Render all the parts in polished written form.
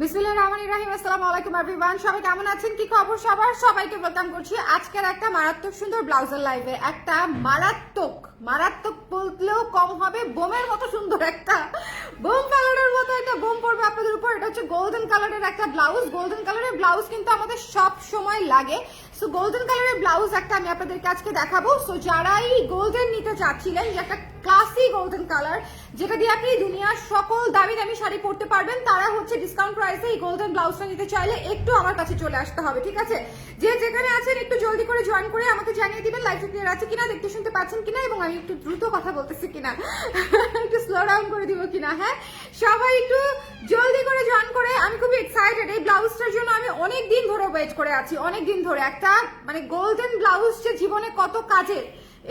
বিসমিল্লাহির রহমানির রহিম। আসসালামু আলাইকুম এভরিওয়ান, সবাই কেমন আছেন, কি খবর সবার? সবাইকে ওয়েলকাম করছি আজকের একটা মারাত্মক সুন্দর ব্লাউজের লাইভে। একটা মারাত্মক বললেও কম হবে, বোমের মতো সুন্দর একটা বোম কালারের মতো একটা বোম পড়বে আপনাদের উপর। এটা হচ্ছে গোল্ডেন কালারের একটা ব্লাউজ। গোল্ডেন কালারের ব্লাউজ কিন্তু আমাদের সব সময় লাগে। সো গোল্ডেন কালারের ব্লাউজ একটা আমি আপনাদেরকে আজকে দেখাবো। সো যারাই গোল্ডেন নিতে চাচ্ছিলেন, যে একটা ক্লাসি গোল্ডেন কালার যেটা দিয়ে আপনি দুনিয়ার সকল দামি দামি শাড়ি পরতে পারবেন, তারা হচ্ছে ডিসকাউন্ট প্রাইসে এই গোল্ডেন ব্লাউজটা নিতে চাইলে একটু আমার কাছে চলে আসতে হবে, ঠিক আছে? যে যেখানে আছেন একটু জলদি করে জয়েন করে আমাকে জানিয়ে দিবেন লাইভটা ক্লিয়ার আছে কিনা, দেখতে শুনতে পাচ্ছেন কিনা, এবং আমি একটু দ্রুত কথা বলতেছি কিনা, একটু স্লো ডাউন করে দিব কিনা। হ্যাঁ, সবাই একটু জলদি করে জয়েন করে। আমি খুবই এক্সাইটেড এই ব্লাউজটার জন্য। আমি অনেক দিন ধরে ওয়েট করে আছি, অনেক দিন ধরে। একটা মানে গোল্ডেন ব্লাউজ যে জীবনে কত কাজে,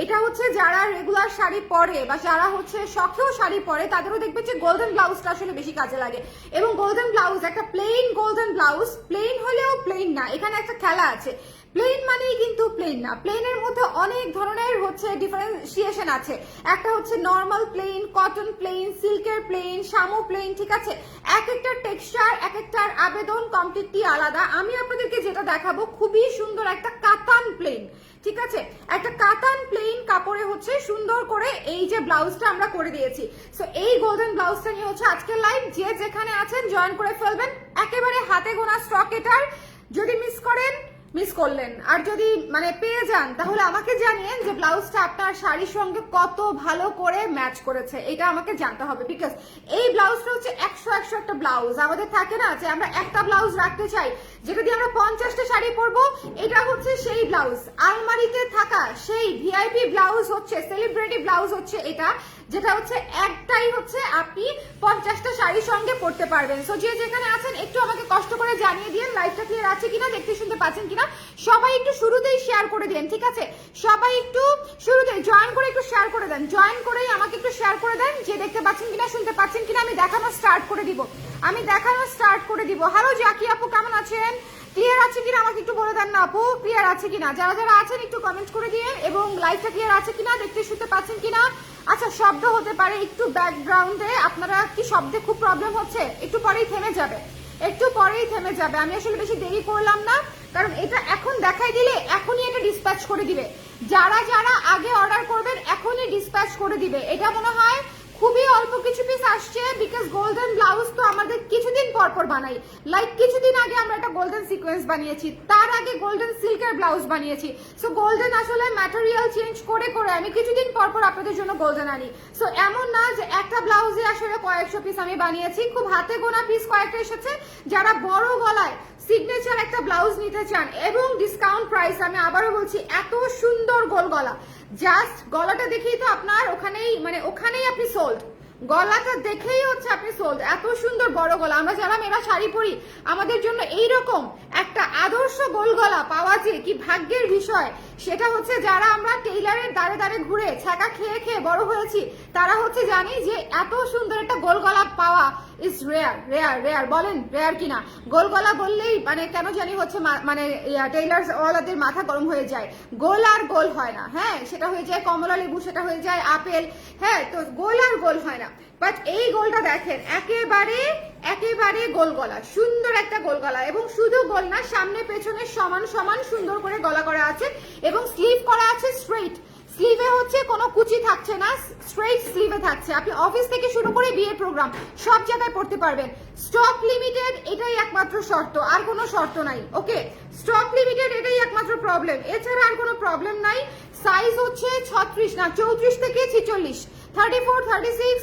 এটা হচ্ছে যারা রেগুলার শাড়ি পরে বা যারা হচ্ছে শখেও শাড়ি পরে, তাদেরও দেখবে যে গোল্ডেন ব্লাউজটা আসলে বেশি কাজে লাগে। এবং গোল্ডেন ব্লাউজ একটা প্লেন গোল্ডেন ব্লাউজ, প্লেন হলেও প্লেন না, এখানে একটা খেলা আছে। প্লেন মানেই কিন্তু প্লেন না, প্লেনের মধ্যে অনেক ধরনের হচ্ছে ডিফারেন্সিয়েশন আছে। একটা হচ্ছে নর্মাল প্লেন, কটন প্লেন, সিল্কের প্লেন, শামু প্লেন, ঠিক আছে? এক একটা টেক্সচার, এক একটার আবেদন কমপ্লিটলি আলাদা। আমি আপনাদেরকে যেটা দেখাবো খুবই সুন্দর একটা কাতান প্লেন, ঠিক আছে? একটা কাতান প্লেন কাপড়ে হচ্ছে সুন্দর করে এই যে ব্লাউজটা আমরা করে দিয়েছি। সো এই গোল্ডেন ব্লাউজটা নিয়ে হচ্ছে আজকের লাইভ। যে যেখানে আছেন জয়েন করে ফেলবেন, একেবারে হাতে গোনা স্টক এটার। যদি মিস করেন মিস করলেন, আর যদি মানে পেয়ে যান তাহলে আমাকে জানিয়েন যে ব্লাউজটা আপনার শাড়ির সঙ্গে কত ভালো করে ম্যাচ করেছে, এটা আমাকে জানতে হবে। বিকজ এই ব্লাউজটা হচ্ছে 100 একটা ব্লাউজ আমাদের থাকে না, যে আমরা একটা ব্লাউজ রাখতে চাই যেটা দিয়ে আমরা 50টা শাড়ি পরবো। এটা হচ্ছে সেই ব্লাউজ, আলমারিতে থাকা সেই ভিআইপি ব্লাউজ হচ্ছে, সেলিব্রিটি ব্লাউজ হচ্ছে এটা, যেটা হচ্ছে একটাই হচ্ছে আপনি 50টা শাড়ির সঙ্গে পরতে পারবেন। সো যে যেখানে আছেন একটু আমাকে কষ্ট করে জানিয়ে দিন লাইভটা ক্লিয়ার আছে কিনা, দেখতে শুনতে পাচ্ছেন কিনা। সবাই একটু শুরুতেই শেয়ার করে দেন, ঠিক আছে? সবাই একটু শুরুতেই জয়েন করে একটু শেয়ার করে দেন, জয়েন করেই আমাকে একটু শেয়ার করে দেন যে দেখতে পাচ্ছেন কিনা, শুনতে পাচ্ছেন কিনা। আমি দেখানো স্টার্ট করে দিব। হ্যালো জাকি আপু, কেমন আছেন? ক্লিয়ার আছে কিনা আমাকে একটু বলে দেন না আপু, ক্লিয়ার আছে কিনা। যারা যারা আছেন একটু কমেন্ট করে দিয়ে, এবং লাইভটা ক্লিয়ার আছে কিনা, দেখতে শুনতে পাচ্ছেন কিনা। আচ্ছা, শব্দ হতে পারে একটু ব্যাকগ্রাউন্ডে, আপনারা কি শব্দে খুব প্রবলেম হচ্ছে? একটু পরেই থেমে যাবে, আমি আসলে বেশি দেরি করলাম না, কারণ এটা এখন দেখাই দিলে এখনই এটা ডিসপ্যাচ করে দিবে। যারা যারা আগে অর্ডার করবেন এখনই ডিসপ্যাচ করে দিবে। এটা মনে হয় খুবই অল্প কিছু পিস আসছে, বিকজ গোল্ডেন ব্লাউজ তো আমাদের কিছুদিন পর পর বানাই। লাইক কিছুদিন আগে আমরা একটা গোল্ডেন সিকোয়েন্স বানিয়েছি, তার আগে গোল্ডেন সিল্কের ব্লাউজ বানিয়েছি। সো গোল্ডেন আসলে ম্যাটেরিয়াল চেঞ্জ করে করে আমি কিছুদিন পর পর আপনাদের জন্য গোল্ডেন আনি। সো এমন না যে একটা ব্লাউজে আসলে কয়েকশো পিস আমি বানিয়েছি, খুব হাতে গোনা পিস কয়েকটা এসেছে। যারা বড় গলায় সিগনেচার একটা ব্লাউজ নিতে চান এবং ডিসকাউন্ট প্রাইস, আমি আবারও বলছি, এত সুন্দর গোল গলা, জাস্ট গলাটা দেখেই তো আপনার ওখানেই আপনি সোল্ড। গলাটা দেখেই হচ্ছে আপনি সোল্ড। এত সুন্দর বড় গলা। আমরা যারা মেয়েরা শাড়ি পরি, আমাদের জন্য এইরকম একটা আদর্শ গোল গলা পাওয়া যে কি ভাগ্যের বিষয়। সেটা হচ্ছে যারা আমরা টেইলারের দাঁড়ে দাঁড়ে ঘুরে ছ্যাঁকা খেয়ে খেয়ে বড় হয়েছি, তারা হচ্ছে জানি যে এত সুন্দর একটা গোল গলা পাওয়া ইজ রেয়ার। বলেন রেয়ার কিনা? গোল গলা বললেই মানে কেন জানি হচ্ছে মানে টেইলার ওয়ালাদের মাথা গরম হয়ে যায়। গোল আর গোল হয় না, হ্যাঁ, সেটা হয়ে যায় কমলা লেবু, সেটা হয়ে যায় আপেল, হ্যাঁ, তো গোল আর গোল হয় না। বাট এই গোলটা দেখেন, একেবারে গোল গলা, সুন্দর একটা গোল গলা। এবং শুধু গোল না, সামনে পেছনে সমান সমান সুন্দর করে গলা করা আছে, এবং স্লিভ করা আছে স্ট্রেইট। স্লিভে হচ্ছে কোনো কুচি থাকছে না, স্ট্রেইট স্লিভে থাকছে। আপনি অফিস থেকে শুরু করে বিয়ের প্রোগ্রাম সব জায়গায় পড়তে পারবেন। স্টক লিমিটেড, এটাই একমাত্র শর্ত, আর কোনো শর্ত নাই। ওকে, স্টক লিমিটেড, এটাই একমাত্র প্রবলেম, এছাড়া আর কোনো প্রবলেম নাই। সাইজ হচ্ছে 34 না 34 থেকে 46, 34, 36,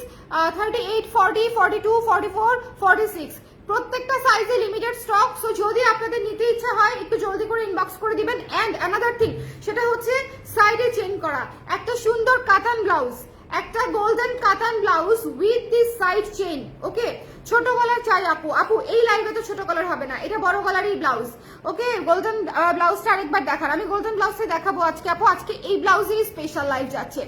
38, 40, 42, 44, 46, প্রত্যেকটা সাইজে লিমিটেড স্টক। সো যদি আপনাদের নিতে ইচ্ছা হয় একটু জলদি করে ইনবক্স করে দিবেন। এন্ড অ্যানাদার থিং, সেটা হচ্ছে সাইডে চেইন করা একটা সুন্দর কাতান ব্লাউজ, একটা গোল্ডেন কাতান blouse with this side chain. Okay, ছোট গলার চাই আপু এই লাইভে তো ছোট গলার হবে না, এটা বড় গলারই ব্লাউজ। ওকে, গোল্ডেন ব্লাউজটা আরেকবার দেখার, আমি গোল্ডেন ব্লাউজটা দেখাবো আজকে আপু। আজকে এই ব্লাউজেরই স্পেশাল লাইভ যাচ্ছে।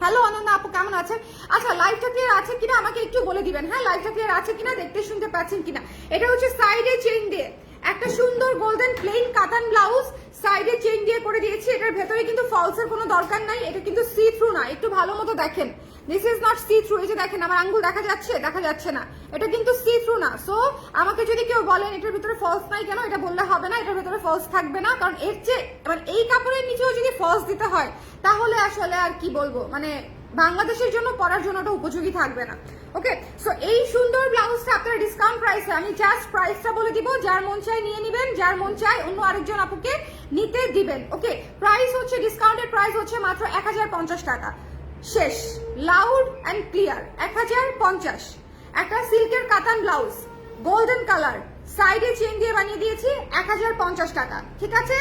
হ্যালো অনন্যা আপু, কেমন আছেন? আচ্ছা, লাইভটা ক্লিয়ার আছে কিনা আমাকে একটু বলে দিবেন। হ্যাঁ, লাইভটা ক্লিয়ার আছে কিনা, দেখতে শুনতে পাচ্ছেন কিনা। এটা হচ্ছে সাইডে চেইন দিয়ে একটা সুন্দর গোল্ডেন প্লেন কাতান ব্লাউজ, সাইডে চেইন দিয়ে করে দিয়েছি। এটার ভেতরে কিন্তু ফলসের কোনো দরকার নাই, এটা কিন্তু সি থ্রু না। একটু ভালো মতো দেখেন, this is not see through. এই যে দেখেন আমার আঙ্গুল দেখা যাচ্ছে, দেখা যাচ্ছে না, এটা কিন্তু সি থ্রু না। সো আমাকে যদি কেউ বলেন এটার ভিতরে ফলস নাই কেন, এটা বললে হবে না, এটার ভিতরে ফলস থাকবে না, কারণ এর চেয়ে মানে এই কাপড়ের নিচেও যদি ফলস দিতে হয় তাহলে আসলে আর কি বলবো, মানে বাংলাদেশের জন্য পরার জন্য ওটা উপযোগী থাকবে না। ওকে, সো এই সুন্দর ব্লাউজটা আপনারা ডিসকাউন্ট প্রাইসে, আমি জাস্ট প্রাইসটা বলে দিব, যার মন চাই নিয়ে নেবেন, যার মন চাই অন্য আরেকজন আপুকে নিতে দিবেন। ওকে, প্রাইস হচ্ছে ডিসকাউন্টেড প্রাইস হচ্ছে মাত্র 1050 টাকা। শেষ, লাউড অ্যান্ড ক্লিয়ার 1050। একটা সিল্কের কাতান ব্লাউজ গোল্ডেন কালার, সাইডে চেন দিয়ে বানিয়ে দিয়েছি, 1050 টাকা। ঠিক আছে,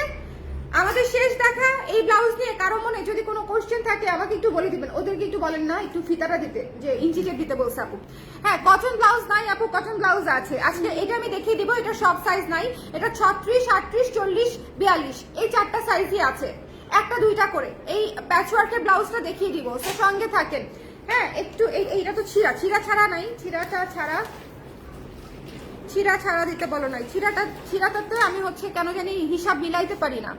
আমাদের শেষ দেখা এই ব্লাউজ নিয়ে কারো মনে যদি কোনো কোশ্চেন থাকে আমাকে একটু বলে দিবেন, ওদেরকে একটু বলেন না একটু ফিতাটা দিতে, যে ইঞ্চি টেপ দিতে বলছে আপু। হ্যাঁ, কটন ব্লাউজ নাই আপু, কটন ব্লাউজ আছে আজকে, এটা আমি দেখিয়ে দিব। এটা সব সাইজ নাই, এটা 36, 38, 40, 42 এই 4টা সাইজই আছে, একটা দুইটা করে। এই প্যাচওয়ার্কের ব্লাউজটা দেখিয়ে দিব, তো সঙ্গে থাকেন। হ্যাঁ, একটু এইটা তো ছিঁড়া ছাড়া নাই, ছিঁড়া ছাড়া দিতে বলো নাই, ছিঁড়াটাতে আমি হচ্ছে কেন জানি হিসাব মিলাইতে পারি না।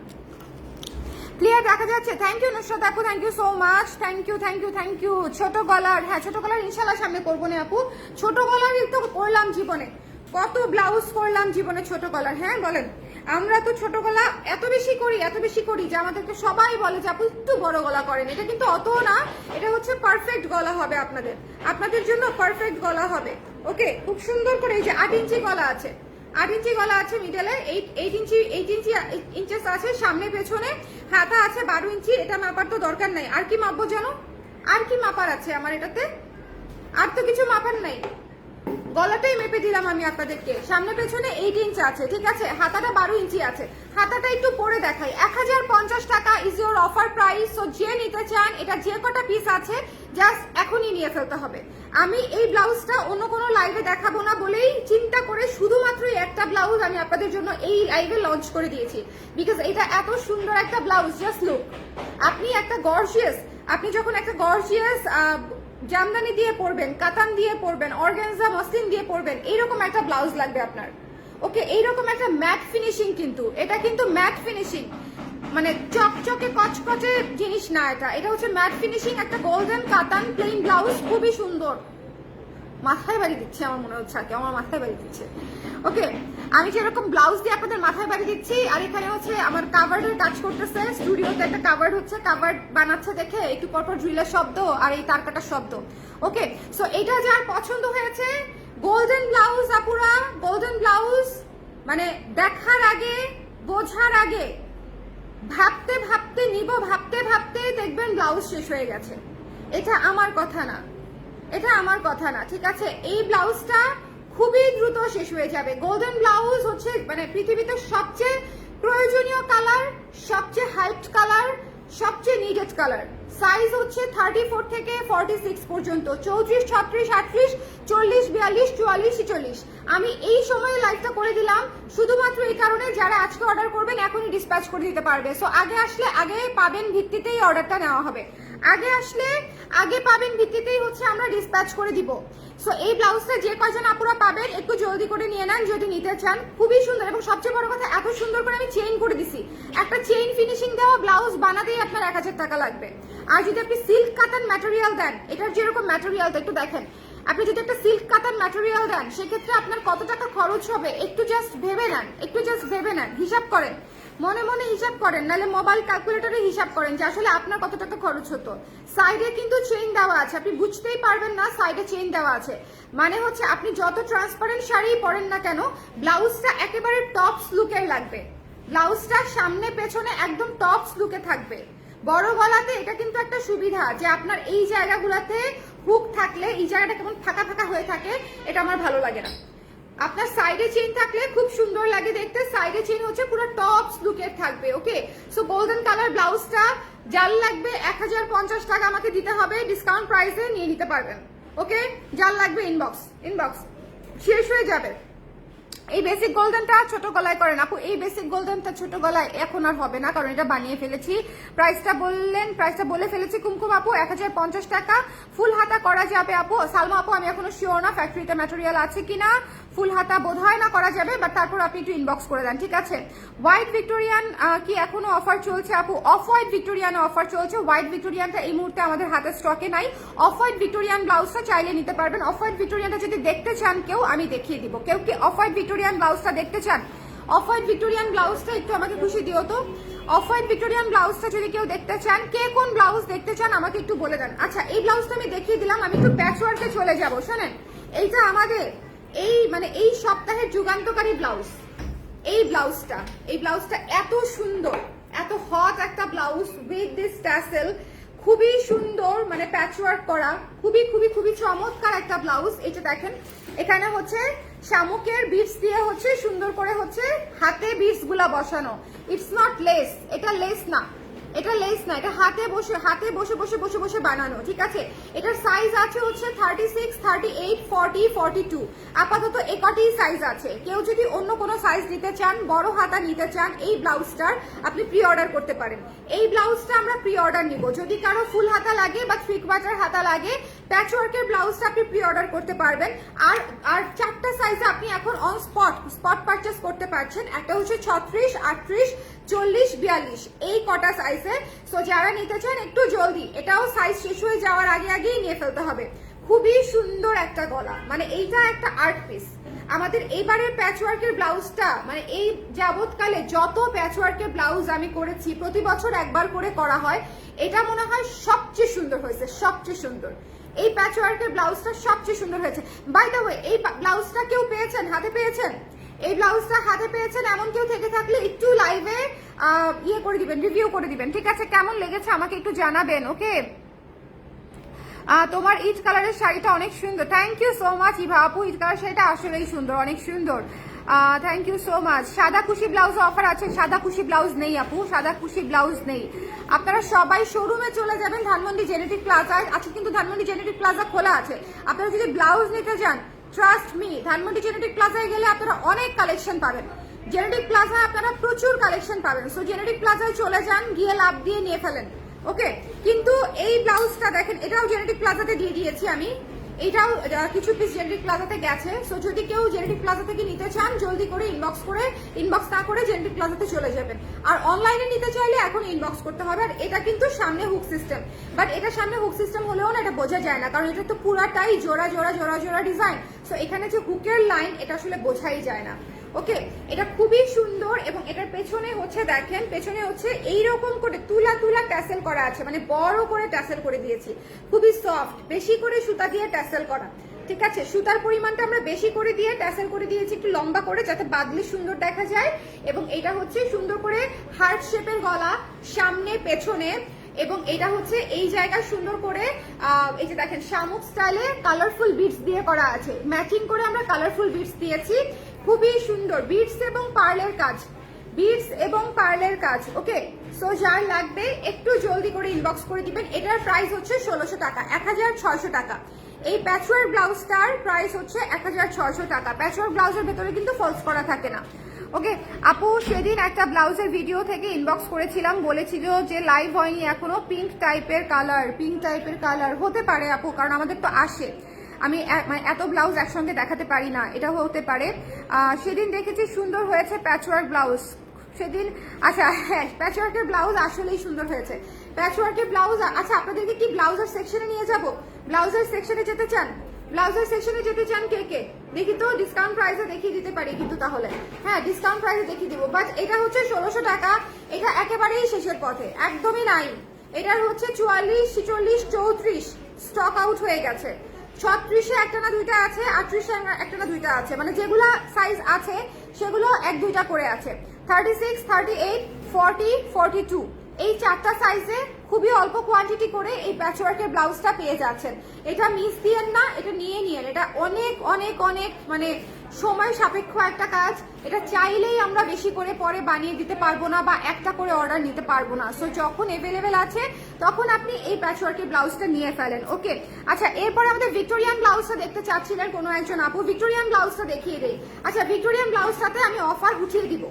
ক্লিয়ার দেখা যাচ্ছে? থ্যাংক ইউ নুসরাত আপু, thank you so much, thank you thank you thank you. ছোট গলার, হ্যাঁ ছোট গলার ইনশাল্লাহ সামনে করবো না আপু, ছোট গলারই তো করলাম জীবনে, কত ব্লাউজ করলাম জীবনে ছোট গলার। হ্যাঁ বলেন, আমরা তো ছোট গলা এত বেশি করি যে আমাদেরকে সবাই বলে যে আপু একটু বড় গলা করেন। এটা কিন্তু অত না, এটা হচ্ছে পারফেক্ট গলা হবে আপনাদের জন্য, পারফেক্ট গলা হবে। ওকে, খুব সুন্দর করে এই যে 8 ইঞ্চি গলা আছে, 8 ইঞ্চি গলা আছে, মিডলে 8 ইঞ্চেস আছে, সামনে পেছনে হাতা আছে 12 ইঞ্চি। এটা মাপার তো দরকার নাই, আর কি মাপবো জানো, আর কি মাপার আছে আমার এটাতে, আর তো কিছু মাপার নাই, গলাটাই মেপে দিলাম আমি আপনাদেরকে। সামনে পেছনে 8 ইঞ্চ আছে, ঠিক আছে, হাতাটা 12 ইঞ্চি আছে। হাতাটা একটু পরে দেখাই, 1050 টাকা is your offer price. So যে নিতে চান, এটা যে কটা পিস আছে জাস্ট এখনই নিয়ে ফেলতে হবে। আমি এই ব্লাউজটা অন্য কোনো লাইভে দেখাবো না বলেই চিন্তা করে শুধুমাত্র একটা ব্লাউজ আমি আপনাদের জন্য এই লাইভে লঞ্চ করে দিয়েছি, বিকজ এটা এত সুন্দর একটা ব্লাউজ। জাস্ট লুক, আপনি যখন একটা গর্জিয়াস জামদানি দিয়ে পরবেন, কাতান দিয়ে পরবেন, অর্গানজা মসলিন দিয়ে পরবেন, এইরকম একটা ব্লাউজ লাগবে আপনার। ওকে, এইরকম একটা ম্যাট ফিনিশিং, কিন্তু এটা কিন্তু ম্যাট ফিনিশিং, মানে চকচকে কচকচে জিনিস না, এটা হচ্ছে ম্যাট ফিনিশিং, একটা গোল্ডেন কাতান প্লেন ব্লাউজ, খুবই সুন্দর। মাথায় বাড়ি দিচ্ছে আমার মনে হচ্ছে, আমার মাথায় বাড়ি দিচ্ছে। ওকে, আমি যেরকম ব্লাউজ দিয়ে আপনাদের মাথায় বাড়ি দিচ্ছি, আর এখানে হচ্ছে আমার কাভার্ডের কাজ করতেছে, স্টুডিওতে একটা কাভার্ড হচ্ছে, কাভার্ড বানাচ্ছে দেখে একটু পরপর ড্রিলের শব্দ আর এই তার কাটার শব্দ। ওকে, সো এটা যার পছন্দ হয়েছে, গোল্ডেন ব্লাউজ আপুরা, গোল্ডেন ব্লাউজ মানে দেখার আগে, বোঝার আগে, ভাবতে ভাবতে নিব, ভাবতে ভাবতে দেখবেন ব্লাউজ শেষ হয়ে গেছে। এটা আমার কথা না, এটা আমার কথা না, ঠিক আছে। এই ব্লাউজটা খুবই দ্রুত শেষ হয়ে যাবে। গোল্ডেন ব্লাউজ হচ্ছে মানে পৃথিবীতে সবচেয়ে প্রয়োজনীয় কালার, সবচেয়ে হাইপড কালার, সবচেয়ে নিডেড কালার। সাইজ হচ্ছে 34 থেকে 46 পর্যন্ত, 34, 36, 38, 40, 42, 44, 46। আমি এই সময়ে লাইভটা করে দিলাম শুধুমাত্র এই কারণে যারা আজকে অর্ডার করবেন এখনই ডিসপ্যাচ করে দিতে পারবে। সো আগে আসলে আগে পাবেন ভিত্তিতেই অর্ডারটা নেওয়া হবে, আগে আসলে আগে পাবেন ভিত্তিতেই হচ্ছে আমরা ডিসপ্যাচ করে দিব। সো এই ব্লাউজটা যে কয়জন আপুরা পাবেন একটু জলদি করে নিয়ে নেন যদি নিতে চান। খুবই সুন্দর, এবং সবচেয়ে বড় কথা এত সুন্দর করে আমি চেইন করে দিছি। একটা চেইন ফিনিশিং দেওয়া ব্লাউজ বানাতেই আপনার 1000 টাকা লাগবে। আর যদি আপনি সিল্ক কাতান ম্যাটেরিয়াল দেন, এটার যেরকম ম্যাটেরিয়ালটা একটু দেখেন, আপনি যদি একটা সিল্ক কাতান ম্যাটেরিয়াল দেন সেক্ষেত্রে আপনার কত টাকা খরচ হবে একটু জাস্ট ভেবে নেন, একটু জাস্ট ভেবে নেন, হিসাব করেন, মনে মনে হিসাব করেন, নাহলে মোবাইল ক্যালকুলেটরে হিসাব করেন যে আসলে আপনার কত টাকা খরচ হতো। সাইডে কিন্তু চেইন দেওয়া আছে, আপনি বুঝতেই পারবেন না, সাইডে চেইন দেওয়া আছে, মানে হচ্ছে আপনি যত ট্রান্সপারেন্ট শাড়ি পরেন না কেন ব্লাউজটা একেবারে টপস লুকের লাগবে, ব্লাউজটা সামনে পেছনে একদম টপস লুকে থাকবে। বড় গলাতে এটা কিন্তু একটা সুবিধা যে আপনার এই জায়গাগুলোতে হুক থাকলে এই জায়গাটা কেমন ফাঁকা ফাঁকা হয়ে থাকে, এটা আমার ভালো লাগে না। আপনার সাইডে চেইন থাকলে খুব সুন্দর লাগে দেখতে, সাইডে চেইন হচ্ছে পুরো টপস লুকের থাকবে। ওকে, সো গোল্ডেন কালার ব্লাউজটা যার লাগবে 1050 টাকা আমাকে দিতে হবে, ডিসকাউন্ট প্রাইসে নিয়ে নিতে পারবেন। ওকে, যার লাগবে ইনবক্স শেষ হয়ে যাবে। এই বেসিক গোল্ডেনটা ছোট গলায় করেন আপু, এই বেসিক গোল্ডেনটা ছোট গলায় এখন আর হবে না কারণ এটা বানিয়ে ফেলেছি। প্রাইসটা বলে ফেলেছি কুমকুম আপু, 1050 টাকা। ফুল হাতা করা যাবে আপু, সালমা আপু আমি এখনো শিওর না ফ্যাক্টরিতে ম্যাটেরিয়াল আছে কিনা। ফুল হাতা বোধহয় না করা যাবে, বাট তারপর আপনি একটু ইনবক্স করে দেন, ঠিক আছে? হোয়াইট ভিক্টোরিয়ান কি এখনো অফার চলছে আপু? অফ হোয়াইট ভিক্টোরিয়ান অফার চলছে। হোয়াইট ভিক্টোরিয়ানটা এই মুহূর্তে আমাদের হাতে স্টকে নাই। অফ হোয়াইট ভিক্টোরিয়ান ব্লাউজটা চাইলে নিতে পারবেন। অফ হোয়াইট ভিক্টোরিয়ানটা যদি দেখতে চান কেউ, আমি দেখিয়ে দিব। কেউ কি অফ হোয়াইট ভিক্টোরিয়ান ব্লাউজটা দেখতে চান? অফ হোয়াইট ভিক্টোরিয়ান ব্লাউজটা একটু আমাকে খুশি দিও তো। অফ হোয়াইট ভিক্টোরিয়ান ব্লাউজটা যদি কেউ দেখতে চান, কে কোন ব্লাউজ দেখতে চান আমাকে একটু বলে দেন। আচ্ছা, এই ব্লাউজটা আমি দেখিয়ে দিলাম, আমি একটু প্যাচওয়ার্কে চলে যাব। শোনেন, এইটা আমাদের এই সপ্তাহের যুগান্তকারী ব্লাউজ। এই ব্লাউজটা এত সুন্দর, এত হট একটা ব্লাউজ উইথ দিস ট্যাসেল, খুবই সুন্দর, মানে প্যাচওয়ার্ক করা, খুবই খুবই খুবই চমৎকার একটা ব্লাউজ। এটা দেখেন, এখানে হচ্ছে শামুকের বিটস দিয়ে হচ্ছে সুন্দর করে হচ্ছে হাতে বিটস গুলা বসানো। ইটস নট লেস, এটা লেস না, এটা হাতে বসে বানানো, ঠিক আছে? এটার সাইজ আছে হচ্ছে 36, 38, 40, 42। আপাতত একটি সাইজ আছে। কেউ যদি অন্য কোনো সাইজ নিতে চান, বড় হাতা নিতে চান, এই ব্লাউজটার আপনি প্রি অর্ডার করতে পারেন। এই ব্লাউজটা আমরা প্রি অর্ডার নিব। যদি কারো ফুল হাতা লাগে বা 3/4 হাতা লাগে, প্যাচওয়ার্কের ব্লাউজটা আপনি প্রি অর্ডার করতে পারবেন। আর 4টা সাইজে আপনি এখন অন স্পট পারচেস করতে পারছেন। একটা হচ্ছে 36, 38, 40, 42, এই কটা সাইজে। সো যারা নিতে চান একটু জলদি, এটাও সাইজ শেষ হয়ে যাওয়ার আগেই নিয়ে ফেলতে হবে। খুবই সুন্দর একটা গলা, মানে এইটা একটা আর্ট পিস। আমাদের এইবারের প্যাচওয়ার্কের ব্লাউজটা, মানে এই যাবৎকালে যত প্যাচওয়ার্কের ব্লাউজ আমি করেছি, প্রতি বছর একবার করে করা হয়, এটা মনে হয় সবচেয়ে সুন্দর হয়েছে, সবচেয়ে সুন্দর। এই প্যাচওয়ার্কের ব্লাউজটা সবচেয়ে সুন্দর হয়েছে। বাই দ্য ওয়ে, এই ব্লাউজটা কেউ পেয়েছেন, হাতে পেয়েছেন? এই ব্লাউজটা হাতে পেয়েছেন এমন কেউ থেকে থাকলে একটু লাইভে করে দিবেন, রিভিউ করে দিবেন, ঠিক আছে? কেমন লেগেছে আমাকে একটু জানাবেন, ওকে? তোমার ইট কালারের শাড়িটা অনেক সুন্দর। Thank you so much Eva আপু, ইট কালার শাড়িটা আসলেই সুন্দর, অনেক সুন্দর। Thank you so much. সাদা খুশি ব্লাউজ অফার আছে। সাদা খুশি ব্লাউজ নেই আপু, সাদা খুশি ব্লাউজ নেই। আপনারা সবাই শোরুমে চলে যাবেন, ধানমন্ডি জেনেটিক প্লাজায় আছে, কিন্তু ধানমন্ডি জেনেটিক প্লাজা খোলা আছে। আপনারা যদি ব্লাউজ নিতে যান, ট্রাস্ট মি, ধানমন্ডি জেনেটিক প্লাজায় গেলে আপনারা অনেক কালেকশন পাবেন। জেনেটিক প্লাজায় আপনারা প্রচুর কালেকশন পাবেন। সো জেনেটিক প্লাজায় চলে যান, গিয়ে লাভ দিয়ে নিয়ে ফেলেন, ওকে? কিন্তু এই ব্লাউজটা দেখেন, এটাও জেনেটিক প্লাজাতে দিয়ে দিয়েছি আমি। এটাও কিছু পিস জেনেটিক প্লাজাতে গেছে। সো যদি কেউ জেনেটিক প্লাজা থেকে নিতে চান, জলদি করে ইনবক্স না করে জেনেটিক প্লাজাতে চলে যাবেন। আর অনলাইনে নিতে চাইলে এখন ইনবক্স করতে হবে। আর এটা কিন্তু সামনে হুক সিস্টেম, বাট এটা সামনে হুক সিস্টেম হলেও না, এটা বোঝা যায় না, কারণ এটা তো পুরাটাই জোড়া ডিজাইন। সো এখানে যে হুকের লাইন, এটা আসলে বোঝাই যায় না, ওকে? এটা খুবই সুন্দর। এবং এটার পেছনে হচ্ছে দেখেন, পেছনে হচ্ছে এইরকম করে তুলা ট্যাসেল করা আছে, মানে বড় করে ট্যাসেল করে দিয়েছি, খুবই সফট, বেশি করে সুতা দিয়ে ট্যাসেল করা, ঠিক আছে? সুতার পরিমাণটা আমরা বেশি করে দিয়ে ট্যাসেল করে দিয়েছি একটু লম্বা করে, যাতে বাদলি সুন্দর দেখা যায়। এবং এটা হচ্ছে সুন্দর করে হার্ট শেপের গলা, সামনে পেছনে। এবং এটা হচ্ছে এই জায়গায় সুন্দর করে এই যে দেখেন শামুক স্টাইলে কালারফুল বিটস দিয়ে করা আছে, ম্যাচিং করে আমরা কালারফুল বিটস দিয়েছি, খুবই সুন্দর। বিটস এবং পার্লের কাজ, ওকে? সো যার লাগবে একটু জলদি করে ইনবক্স করে দিবেন। এটার প্রাইস হচ্ছে 1600 টাকা, 1600 টাকা। এই প্যাচওয়ার্ক ব্লাউজটার প্রাইস হচ্ছে 1600 টাকা। প্যাচওয়ার্ক ব্লাউজের ভেতরে কিন্তু ফলস করা থাকে না, ওকে? আপু সেদিন একটা ব্লাউজের ভিডিও থেকে ইনবক্স করেছিলাম, বলেছিল যে লাইভ হয়নি এখনো, পিঙ্ক টাইপের কালার হতে পারে আপু, কারণ আমাদের তো আসে, আমি মানে এত ব্লাউজ একসঙ্গে দেখাতে পারি না, এটা হতে পারে। সেদিন দেখেছি সুন্দর হয়েছে প্যাচওয়ার্ক ব্লাউজ সেদিন। আচ্ছা হ্যাঁ, প্যাচওয়ার্কের ব্লাউজ আসলেই সুন্দর হয়েছে, প্যাচওয়ার্কের ব্লাউজ। আচ্ছা, আপনাদেরকে কি ব্লাউজের সেকশনে নিয়ে যাব? ব্লাউজের সেকশনে যেতে চান? কে দেখি তো, ডিসকাউন্ট প্রাইসে দেখিয়ে দিতে পারি কিন্তু, তাহলে হ্যাঁ ডিসকাউন্ট প্রাইসে দেখিয়ে দিব। বাট এটা হচ্ছে 1600 টাকা, এটা একেবারেই শেষের পথে, একদমই নাই। এটার হচ্ছে 44, 46, 34 স্টক আউট হয়ে গেছে। 36-এ একটা না দুইটা আছে, 38-এ একটা না দুইটা আছে, মানে যেগুলো সাইজ আছে সেগুলো 1-2টা করে আছে। 36, 38, 40, 42 এই 4টা সাইজে খুবই অল্প কোয়ান্টিটি করে এই প্যাচওয়ার্কের ব্লাউজটা পেয়ে যাচ্ছেন। এটা মিস দিয়েন না, এটা নিয়ে নিয়েন। এটা অনেক অনেক অনেক মানে সময় সাপেক্ষ একটা কাজ। এটা চাইলেই আমরা বেশি করে পরে বানিয়ে দিতে পারবো না, বা একটা করে অর্ডার নিতে পারবো না। সো যখন অ্যাভেলেবেল আছে তখন আপনি এই প্যাচওয়ার্কের ব্লাউজটা নিয়ে ফেলেন, ওকে? আচ্ছা, এরপরে আমাদের ভিক্টোরিয়ান ব্লাউজটা দেখতে চাচ্ছিলেন কোনো একজন আপু, ভিক্টোরিয়ান ব্লাউজটা দেখিয়ে দেই। আচ্ছা, ভিক্টোরিয়ান ব্লাউজটাতে আমি অফার উঠিয়ে দিব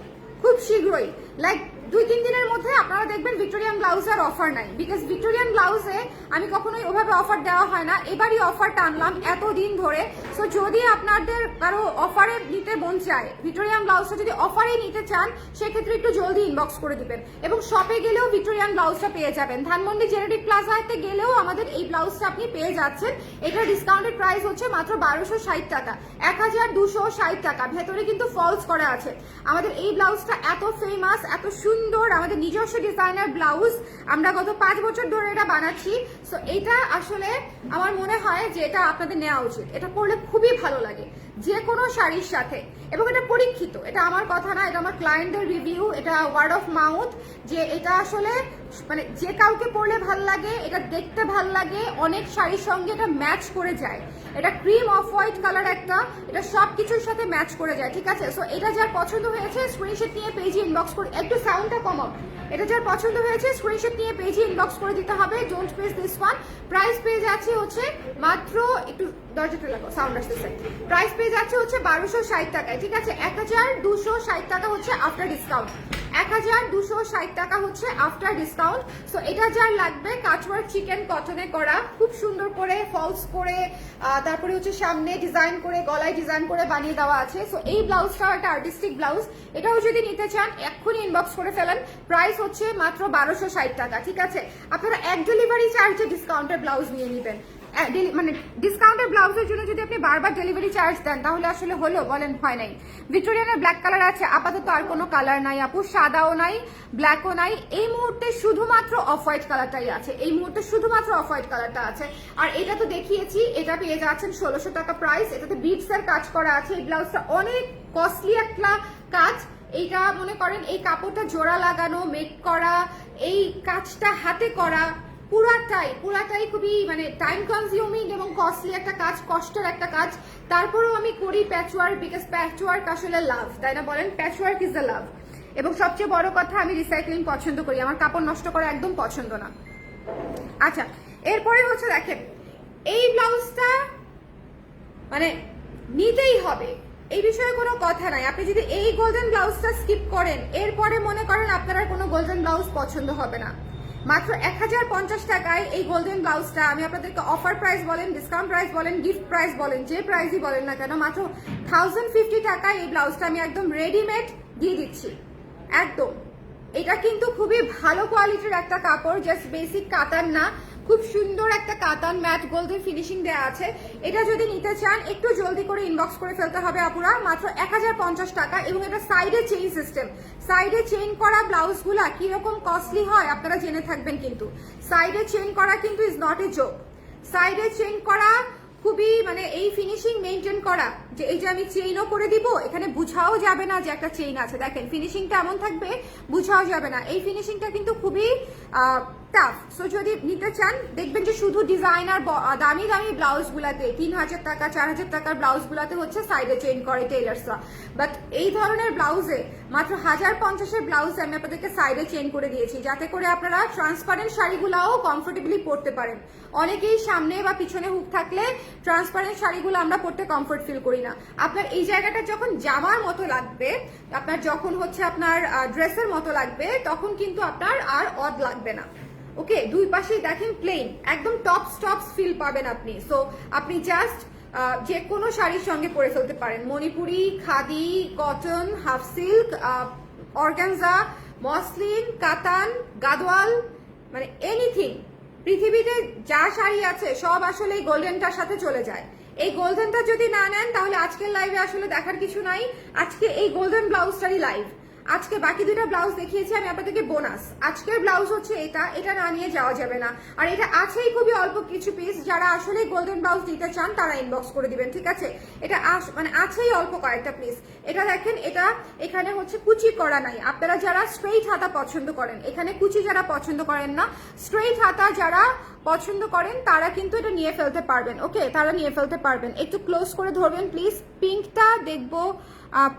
খুব শীঘ্রই, লাইক 2-3 দিনের মধ্যে আপনারা দেখবেন ভিক্টোরিয়ান ব্লাউজের অফার নাই, বিকজ ভিক্টোরিয়ান ব্লাউজে আমি কখনোই ওভাবে অফার দেওয়া হয় না, এবারই অফারটা আনলাম এতদিন ধরে। সো যদি আপনাদের কারো অফারে নিতে মন চায়, ভিক্টোরিয়ান ব্লাউজটা যদি অফারে নিতে চান, সেক্ষেত্রে একটু জলদি ইনবক্স করে দিবেন। এবং শপে গেলেও ভিক্টোরিয়ান ব্লাউজটা পেয়ে যাবেন। ধানমন্ডি জেনেটিক প্লাজাতে গেলেও আমাদের এই ব্লাউজটা আপনি পেয়ে যাচ্ছেন। এটার ডিসকাউন্টেড প্রাইস হচ্ছে মাত্র 1260 টাকা, 1260 টাকা। ভেতরে কিন্তু ফলস করা আছে। আমাদের এই ব্লাউজটা এত ফেমাস, এত সুন্দর, আমাদের নিজস্ব ডিজাইনার ব্লাউজ। আমরা গত 5 বছর ধরে এটা বানাচ্ছি। সো এটা আসলে আমার মনে হয় যে এটা আপনাদের নেওয়া উচিত। এটা পরলে খুবই ভালো লাগে যে কোনো শাড়ির সাথে, এবং এটা পরীক্ষিত। এটা আমার কথা না, এটা আমার ক্লায়েন্টদের রিভিউ, এটা ওয়ার্ড অফ মাউথ, যে এটা আসলে মানে যে কাউকে পরলে ভাল লাগে, এটা দেখতে ভাল লাগে, অনেক শাড়ির সঙ্গে এটা ম্যাচ করে যায়। এটা ক্রিম অফ হোয়াইট কালার একটা, এটা সব কিছুর সাথে ম্যাচ করে যায়, ঠিক আছে? সো এটা যার পছন্দ হয়েছে স্ক্রিনশট নিয়ে পেজে ইনবক্স করে, একটু সাউন্ডটা কমাও। এটা যার পছন্দ হয়েছে স্ক্রিনশট নিয়ে পেজে ইনবক্স করে দিতে হবে। Don't miss this one. Price পেয়ে যাচ্ছে হচ্ছে মাত্র, একটু দরজাটা লাগাও, সাউন্ড আসতেছে। প্রাইস পেয়ে যাচ্ছে হচ্ছে 1260 টাকায়, ঠিক আছে? 1260 টাকা হচ্ছে আফটার ডিসকাউন্ট। 1260 টাকা হচ্ছে আফটার ডিসকাউন্ট। সো এটা যার লাগবে, কাটওয়ার্ক চিকেন কটনে করা, খুব সুন্দর করে ফলস করে, তারপরে হচ্ছে সামনে ডিজাইন করে, গলায় ডিজাইন করে বানিয়ে দেওয়া আছে। সো এই ব্লাউজটা একটা আর্টিস্টিক ব্লাউজ। এটাও যদি নিতে চান এক্ষুনি ইনবক্স করে ফেলেন। প্রাইস হচ্ছে মাত্র 1260 টাকা, ঠিক আছে? আপনারা এক ডেলিভারি চার্জে ডিসকাউন্টের ব্লাউজ নিয়ে নেবেন। মানে ডিসকাউন্টের ব্লাউজের জন্য যদি আপনি বারবার ডেলিভারি চার্জ দেন তাহলে আসলে হলো বলেন? হয় নাই। ভিক্টোরিয়ানের ব্ল্যাক কালার আছে, আপাতত আর কোনো কালার নাই আপু, সাদাও নাই, ব্ল্যাকও নাই। এই মুহূর্তে শুধুমাত্র অফ হোয়াইট কালারটাই আছে, এই মুহূর্তে শুধুমাত্র অফ হোয়াইট কালারটা আছে। আর এটা তো দেখিয়েছি, এটা পেয়ে যাচ্ছেন 1600 টাকা প্রাইস। এটাতে বিটস এর কাজ করা আছে। এই ব্লাউজটা অনেক কস্টলি একটা কাজ। এইটা মনে করেন এই কাপড়টা জোড়া লাগানো, মেক করা, এই কাজটা হাতে করা, পুরাটাই খুবই মানে টাইম কনজিউমিং এবং কস্টলি একটা কাজ, কষ্টের একটা কাজ। তারপরেও আমি করি প্যাচওয়ার্ক, বিকজ প্যাচওয়ার্ক আসলে লাভ, তাই না বলেন? প্যাচওয়ার্ক ইজ দ্য লাভ। এবং সবচেয়ে বড় কথা, আমি রিসাইক্লিং পছন্দ করি, আমার কাপড় নষ্ট করা একদম পছন্দ না। আচ্ছা, এরপরে হচ্ছে দেখেন এই ব্লাউজটা মানে নিতেই হবে, এই বিষয়ে কোনো কথা নাই। আপনি যদি এই গোল্ডেন ব্লাউজটা স্কিপ করেন, এরপরে মনে করেন আপনার আর কোনো গোল্ডেন ব্লাউজ পছন্দ হবে না। মাত্র 1050 টাকায় এই গোল্ডেন ব্লাউজটা আমি আপনাদেরকে অফার প্রাইস বলেন, ডিসকাউন্ট প্রাইস বলেন, গিফট প্রাইস বলেন, যে প্রাইসই বলেন না কেন, মাত্র 1050 টাকায় এই ব্লাউজটা আমি একদম রেডিমেড দিয়ে দিচ্ছি একদম। এটা কিন্তু খুবই ভালো কোয়ালিটির একটা কাপড়, জাস্ট বেসিক কাতান না, খুব সুন্দর একটা কাতান, ম্যাট গোল্ডেন ফিনিশিং দেওয়া আছে। এটা যদি নিতে চান একটু জলদি করে ইনবক্স করে ফেলতে হবে আপুরা, মাত্র 1050 টাকা। এবং এটা সাইডে চেইন সিস্টেম, সাইডে চেইন করা ব্লাউজগুলা কিরকম কস্টলি হয় আপনারা জেনে থাকবেন। কিন্তু সাইডে চেইন করা কিন্তু ইজ নট এ জোক। সাইডে চেইন করা খুবই মানে এই ফিনিশিং মেনটেন করা, যে এই যে আমি চেইনও করে দিব, এখানে বুঝাও যাবে না যে একটা চেইন আছে। দেখেন ফিনিশিংটা এমন থাকবে, বুঝাও যাবে না। এই ফিনিশিংটা কিন্তু খুবই টাফ। সো যদি নিতে চান দেখবেন যে শুধু ডিজাইনার দামি দামি ব্লাউজগুলাতে 3000 টাকা 4000 টাকার ব্লাউজগুলাতে হচ্ছে সাইডে চেইন করে টেইলার্সরা, বাট এই ধরনের ব্লাউজে মাত্র 1050-এর ব্লাউজে আমি আপনাদেরকে সাইডে চেইন করে দিয়েছি, যাতে করে আপনারা ট্রান্সপারেন্ট শাড়িগুলাও কমফোর্টেবলি পরতে পারেন। অনেকেই সামনে বা পিছনে হুক থাকলে ট্রান্সপারেন্ট শাড়িগুলো আমরা পরতে কমফোর্ট ফিল করি না। আপনার এই জায়গাটা যখন জামার মতো লাগবে, আপনার যখন হচ্ছে আপনার ড্রেসের মতো লাগবে, তখন কিন্তু আপনার আর অড লাগবে না। ওকে, দুই পাশেই দেখেন প্লেন, একদম টপস ফিল পাবেন আপনি। সো আপনি জাস্ট যে কোনো শাড়ির সঙ্গে পরে ফেলতে পারেন। Manipuri, khadi, cotton, half silk, organza, muslin, কাতান, গাদওয়াল, মানে এনিথিং। পৃথিবীতে যা শাড়ি আছে সব আসলে এই গোল্ডেনটার সাথে চলে যায়। এই গোল্ডেনটা যদি না নেন তাহলে আজকের লাইভে আসলে দেখার কিছু নাই। আজকে এই গোল্ডেন ব্লাউজটারই লাইভ। আজকে বাকি দুইটা ব্লাউজ দেখিয়েছি আমি আপনাদেরকে বোনাস। আজকের ব্লাউজ হচ্ছে এটা না নিয়ে যাওয়া যাবে না। আর এটা আছেই খুবই অল্প কিছু পিস, যারা আসলে গোল্ডেন ব্লাউজ দিতে চান তারা ইনবক্স করে দিবেন, ঠিক আছে? এটা মানে আছেই অল্প কয়েকটা পিস। এটা দেখেন, এটা এখানে হচ্ছে কুচি করা নাই। আপনারা যারা স্ট্রেইট হাতা পছন্দ করেন, এখানে কুচি যারা পছন্দ করেন না, স্ট্রেইট হাতা যারা পছন্দ করেন তারা কিন্তু এটা নিয়ে ফেলতে পারবেন। ওকে, তারা নিয়ে ফেলতে পারবেন। একটু ক্লোজ করে ধরবেন প্লিজ। পিঙ্কটা দেখবো,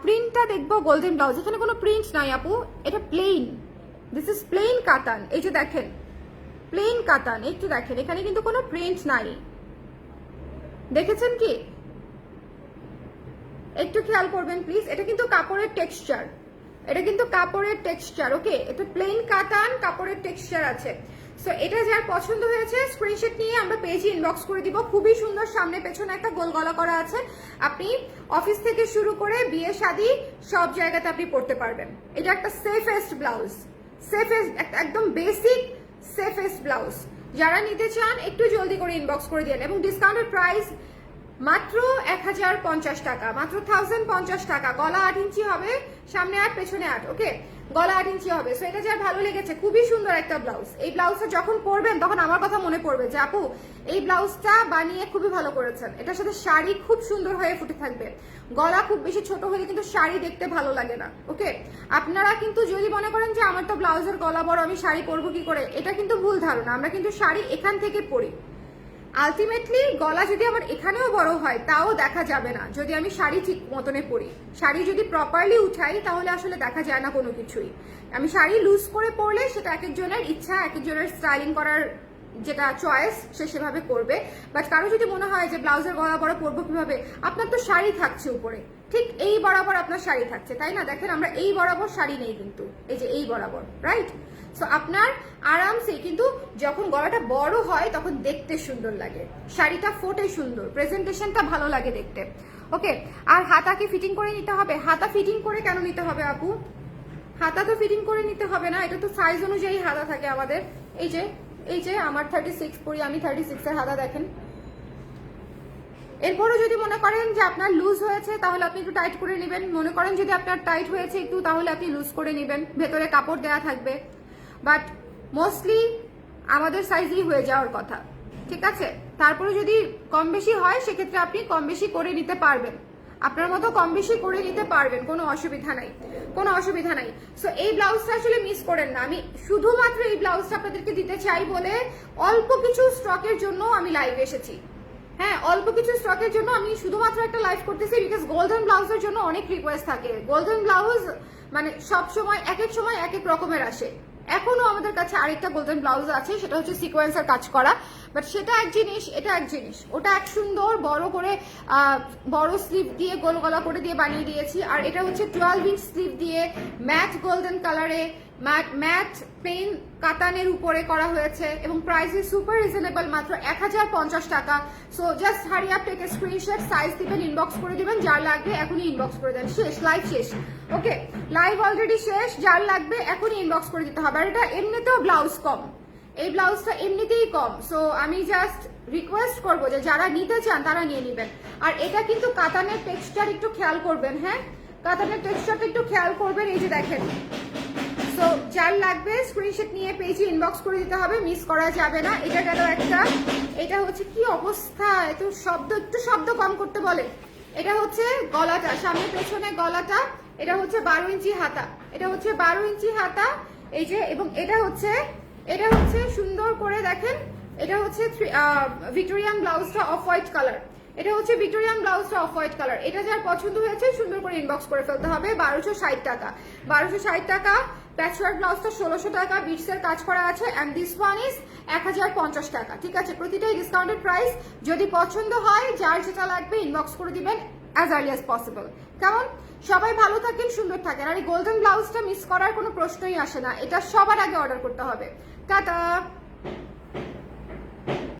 প্রিন্টটা দেখবো, গোল্ডেন ব্লাউজ। এখানে কোনো প্রিন্ট নাই আপু, এটা প্লেন। দিস ইজ প্লেন কাতান। এই যে দেখেন প্লেন কাতান, একটু দেখেন এখানে কিন্তু কোনো প্রিন্ট নাই। দেখেছেন কি? একটু খেয়াল করবেন প্লিজ। এটা কিন্তু কাপড়ের টেক্সচার, এটা কিন্তু কাপড়ের টেক্সচার, ওকে, এটা প্লেন কাতান কাপড়ের টেক্সচার আছে। সো এটা যার পছন্দ হয়েছে স্ক্রিনশট নিয়ে আমরা পেজে ইনবক্স করে দিব। খুবই সুন্দর, সামনে পেছনে একটা গোল গলা করা আছে। আপনি অফিস থেকে শুরু করে বিয়ে শাদী সব জায়গাতে আপনি পরতে পারবেন। এটা একটা সেফেস্ট ব্লাউজ, সেফেস্ট, একদম বেসিক সেফেস্ট ব্লাউজ। যারা নিতে চান একটু জলদি করে ইনবক্স করে দিন। এবং ডিসকাউন্টের প্রাইস মাত্র 1050 টাকা, মাত্র 1050 টাকা। গলা 8 ইঞ্চি হবে, সামনে 8 পেছনে 8, ওকে, গলা 8 ইঞ্চি হবে। সো এটা যার ভালো লেগেছে, খুবই সুন্দর একটা ব্লাউজ। এই ব্লাউজটা যখন পরবেন তখন আমার কথা মনে পড়বে যে আপু এই ব্লাউজটা বানিয়ে খুবই ভালো করেছেন। এটার সাথে শাড়ি খুব সুন্দর হয়ে ফুটে থাকবে। গলা খুব বেশি ছোট হলে কিন্তু শাড়ি দেখতে ভালো লাগে না, ওকে। আপনারা কিন্তু যদি মনে করেন যে আমার তো ব্লাউজের গলা বড়, আমি শাড়ি পরবো কি করে, এটা কিন্তু ভুল ধারণা। আমরা কিন্তু শাড়ি এখান থেকে পরি। আলটিমেটলি গলা যদি আমার এখানেও বড় হয় তাও দেখা যাবে না যদি আমি শাড়ি ঠিক মতনে পরি। শাড়ি যদি প্রপারলি উঠাই তাহলে আসলে দেখা যায় না কোনো কিছুই। আমি শাড়ি লুজ করে পরলে সেটা এক একজনের ইচ্ছা, এক একজনের স্টাইলিং করার যেটা চয়েস সে সেভাবে করবে। বাট কারো যদি মনে হয় যে ব্লাউজের গলা বড় পরবো কিভাবে, আপনার তো শাড়ি থাকছে উপরে, ঠিক এই বরাবর আপনার শাড়ি থাকছে, তাই না? দেখেন আমরা এই বরাবর শাড়ি নেই কিন্তু, এই যে এই বরাবর, রাইট? সো আপনার আরামসে, কিন্তু যখন গলাটা বড় হয় তখন দেখতে সুন্দর লাগে, শাড়িটা ফোটে সুন্দর, প্রেজেন্টেশনটা ভালো লাগে দেখতে, ওকে। আর হাতাকে ফিটিং করে নিতে হবে। হাতা ফিটিং করে কেন নিতে হবে আপু? হাতা তো ফিটিং করে নিতে হবে না, এটা তো সাইজ অনুযায়ী হাতা থাকে আমাদের। এই যে আমার 36 পরি, আমি 36 এর হাতা দেখেন। এরপরও যদি মনে করেন যে আপনার লুজ হয়েছে তাহলে আপনি একটু টাইট করে নেবেন। মনে করেন যদি আপনার টাইট হয়েছে একটু, তাহলে আপনি লুজ করে নেবেন, ভেতরে কাপড় দেওয়া থাকবে। বাট মোস্টলি আমাদের সাইজই হয়ে যাওয়ার কথা, ঠিক আছে? তারপরে যদি কম বেশি হয় সেক্ষেত্রে আপনি কম বেশি করে নিতে পারবেন, আপনার মতো কম বেশি করে নিতে পারবেন, কোনো অসুবিধা নাই, কোনো অসুবিধা নাই। সো এই ব্লাউজটা আসলে মিস করেন না। আমি শুধুমাত্র এই ব্লাউজটা আপনাদেরকে দিতে চাই বলে অল্প কিছু স্টকের জন্য আমি লাইভে এসেছি। হ্যাঁ, অল্প কিছু স্টকের জন্য আমি শুধুমাত্র একটা লাইভ করতেছি, বিকজ গোল্ডেন ব্লাউজের জন্য অনেক রিকোয়েস্ট থাকে। গোল্ডেন ব্লাউজ মানে সব সময় এক এক সময় এক এক রকমের আসে। এখনো আমাদের কাছে আরেকটা গোল্ডেন ব্লাউজ আছে, সেটা হচ্ছে সিকোয়েন্সের কাজ করা, বাট সেটা এক জিনিস, এটা এক জিনিস। ওটা এক সুন্দর বড় করে বড় স্লিভ দিয়ে গোল গলা করে দিয়ে বানিয়ে দিয়েছি। আর এটা হচ্ছে 12 ইঞ্চ স্লিভ দিয়ে ম্যাট গোল্ডেন কালারে ম্যাট প্লেন কাতানের উপরে করা হয়েছে এবং প্রাইস ইজ সুপার রিজনেবল, মাত্র 1050 টাকা। So just hurry up, take a screenshot, size দিবেন, ইনবক্স করে দিবেন, যার লাগবে এখনই ইনবক্স করে দেন। শেষ, লাইভ শেষ, ওকে, লাইভ অলরেডি শেষ। যার লাগবে এখনই ইনবক্স করে দিতে হবে। আর এটা এমনিতেও ব্লাউজ কম, এই ব্লাউজটা এমনিতেই কম। সো আমি জাস্ট রিকোয়েস্ট করবো যে যারা নিতে চান তারা নিয়ে নেবেন। আর এটা কিন্তু কাতানের টেক্সচার একটু খেয়াল করবেন, হ্যাঁ, কাতানের টেক্সচারটা একটু খেয়াল করবেন। এই যে দেখেন, সো যার লাগবে স্ক্রিনশট নিয়ে পেজে ইনবক্স করে দিতে হবে, মিস করা যাবে না। এটা গেল একটা। এটা হচ্ছে কি অবস্থা, এত শব্দ, একটু শব্দ কম করতে বলে। এটা হচ্ছে গলাটা, সামনে পেছনে গলাটা। এটা হচ্ছে 12 ইঞ্চি হাতা, এটা হচ্ছে 12 ইঞ্চি হাতা, এই যে। এবং এটা হচ্ছে সুন্দর করে দেখেন, এটা হচ্ছে ভিক্টোরিয়ান ব্লাউজটা অফ হোয়াইট কালার, এটা হচ্ছে ভিক্টোরিয়ান ব্লাউজটা অফ হোয়াইট কালার। এটা যার পছন্দ হয়েছে সুন্দর করে ইনবক্স করে ফেলতে হবে। 1260 টাকা, 1260 টাকা। প্যাচওয়ার্ক ব্লাউজটা 1600 টাকা, বিটসের কাজ করা আছে। অ্যান্ড দিস ওয়ান ইজ 1050 টাকা, ঠিক আছে? প্রতিটাই ডিসকাউন্টেড প্রাইস। যদি পছন্দ হয়, যার যেটা লাগবে ইনবক্স করে দিবেন অ্যাজ আর্লি অ্যাজ পসিবল। কেমন? সবাই ভালো থাকেন, সুন্দর থাকেন। আর এই গোল্ডেন ব্লাউজটা মিস করার কোনো প্রশ্নই আসে না, এটা সবার আগে অর্ডার করতে হবে। টাটা।